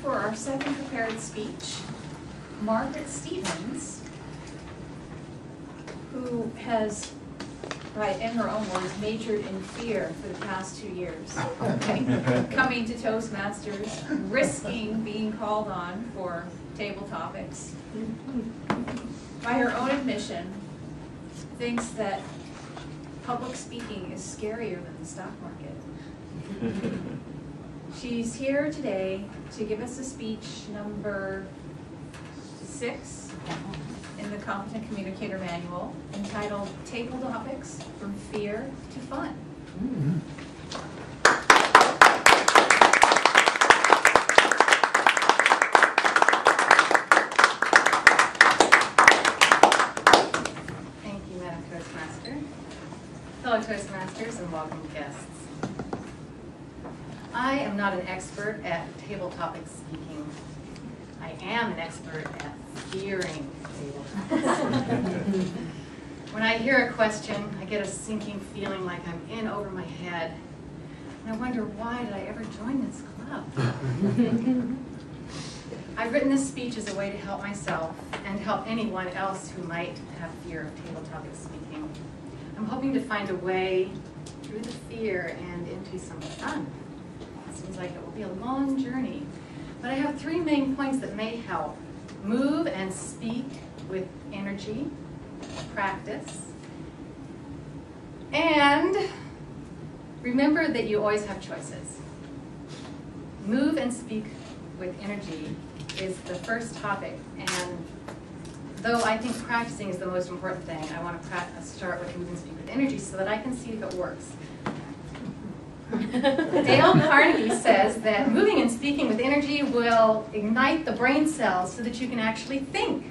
for our second prepared speech, Margaret Stevens, who has, in her own words, majored in fear for the past 2 years. Okay? Coming to Toastmasters, risking being called on for table topics. By her own admission, thinks that public speaking is scarier than the stock market. She's here today to give us a speech number 6 in the Competent Communicator Manual, entitled Table Topics from Fear to Fun. Thank you, Madam Toastmaster. Fellow Toastmasters and welcome guests. I am not an expert at table topic speaking. I am an expert at fearing table topics. When I hear a question, I get a sinking feeling like I'm in over my head. And I wonder, why did I ever join this club? I've written this speech as a way to help myself and help anyone else who might have fear of table topic speaking. I'm hoping to find a way through the fear and into some fun. Seems like it will be a long journey, but I have 3 main points that may help. Move and speak with energy, practice, and remember that you always have choices. Move and speak with energy is the first topic, and though I think practicing is the most important thing, I want to start with move and speak with energy so that I can see if it works. Dale Carnegie says that moving and speaking with energy will ignite the brain cells so that you can actually think.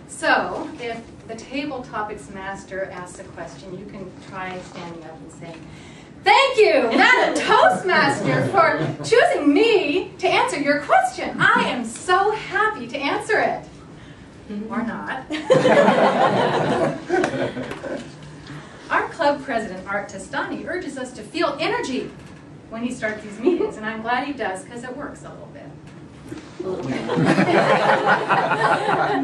So, if the table topics master asks a question, you can try standing up and saying, "Thank you, Madam Toastmaster, for choosing me to answer your question. I am so happy to answer it." Or not. Our club president, Art Testani, urges us to feel energy when he starts these meetings, and I'm glad he does because it works a little bit.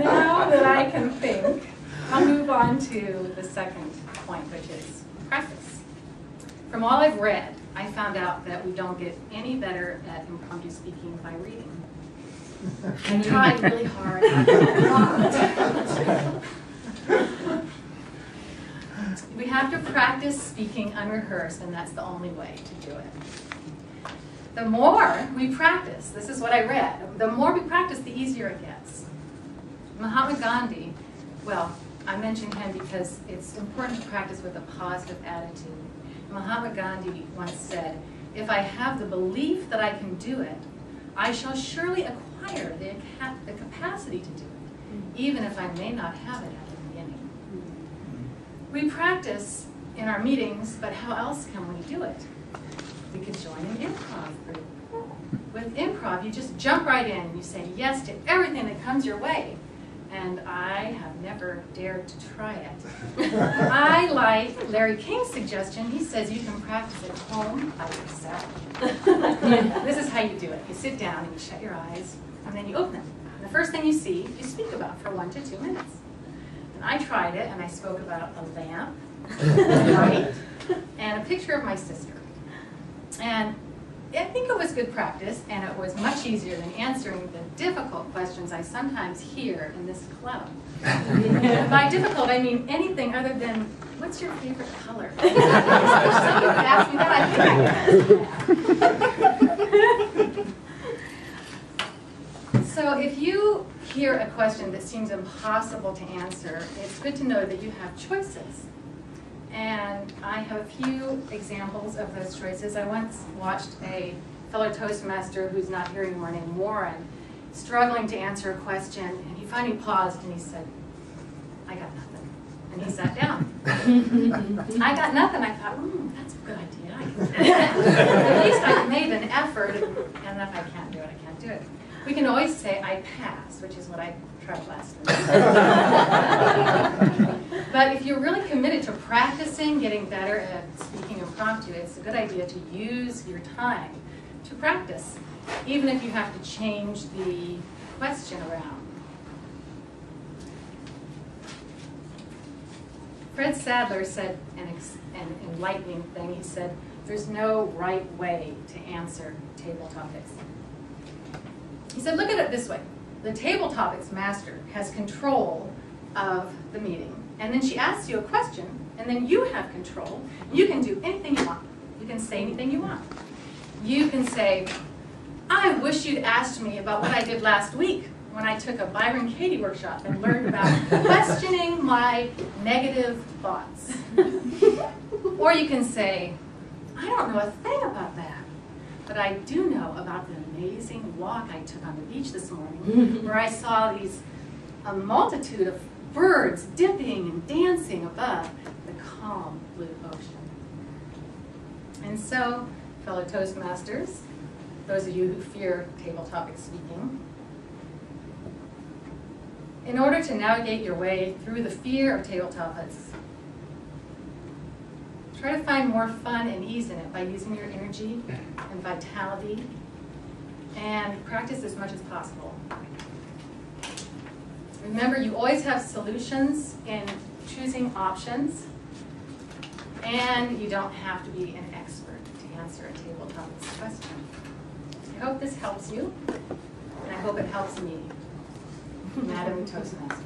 Now that I can think, I'll move on to the second point, which is practice. From all I've read, I found out that we don't get any better at impromptu speaking by reading. I tried really hard. We have to practice speaking unrehearsed, and that's the only way to do it. The more we practice, this is what I read, the more we practice, the easier it gets. Mahatma Gandhi, well, I mention him because it's important to practice with a positive attitude. Mahatma Gandhi once said, "If I have the belief that I can do it, I shall surely acquire the capacity to do it, even if I may not have it at the beginning." We practice in our meetings, but how else can we do it? We could join an improv group. With improv, you just jump right in and you say yes to everything that comes your way. And I have never dared to try it. I like Larry King's suggestion. He says you can practice at home by yourself. This is how you do it. You sit down and you shut your eyes, and then you open them. And the first thing you see, you speak about for 1 to 2 minutes. And I tried it, and I spoke about a lamp, light, and a picture of my sister. And I think it was good practice, and it was much easier than answering the difficult questions I sometimes hear in this club. By difficult, I mean anything other than, what's your favorite color? If somebody would ask me that, I think I could. So if you hear a question that seems impossible to answer, it's good to know that you have choices. And I have a few examples of those choices. I once watched a fellow Toastmaster who's not here anymore named Warren struggling to answer a question, and he finally paused and he said, "I got nothing." And he sat down. I got nothing. I thought, that's a good idea. At least I've made an effort, and if I can't do it, I can't do it. We can always say, "I pass," which is what I tried last time. But if you're really committed to practicing, getting better at speaking impromptu, it's a good idea to use your time to practice, even if you have to change the question around. Fred Sadler said an enlightening thing. He said, there's no right way to answer table topics. He said, look at it this way. The table topics master has control of the meeting. And then she asks you a question, and then you have control. You can do anything you want. You can say anything you want. You can say, I wish you'd asked me about what I did last week when I took a Byron Katie workshop and learned about questioning my negative thoughts. Or you can say, I don't know a thing about that, but I do know about the amazing walk I took on the beach this morning where I saw a multitude of birds dipping and dancing above the calm blue ocean. And so, fellow Toastmasters, those of you who fear table topic speaking, in order to navigate your way through the fear of table topics, try to find more fun and ease in it by using your energy and vitality, and practice as much as possible. Remember, you always have solutions in choosing options, and you don't have to be an expert to answer a table topics question. I hope this helps you, and I hope it helps me, Madam Toastmaster.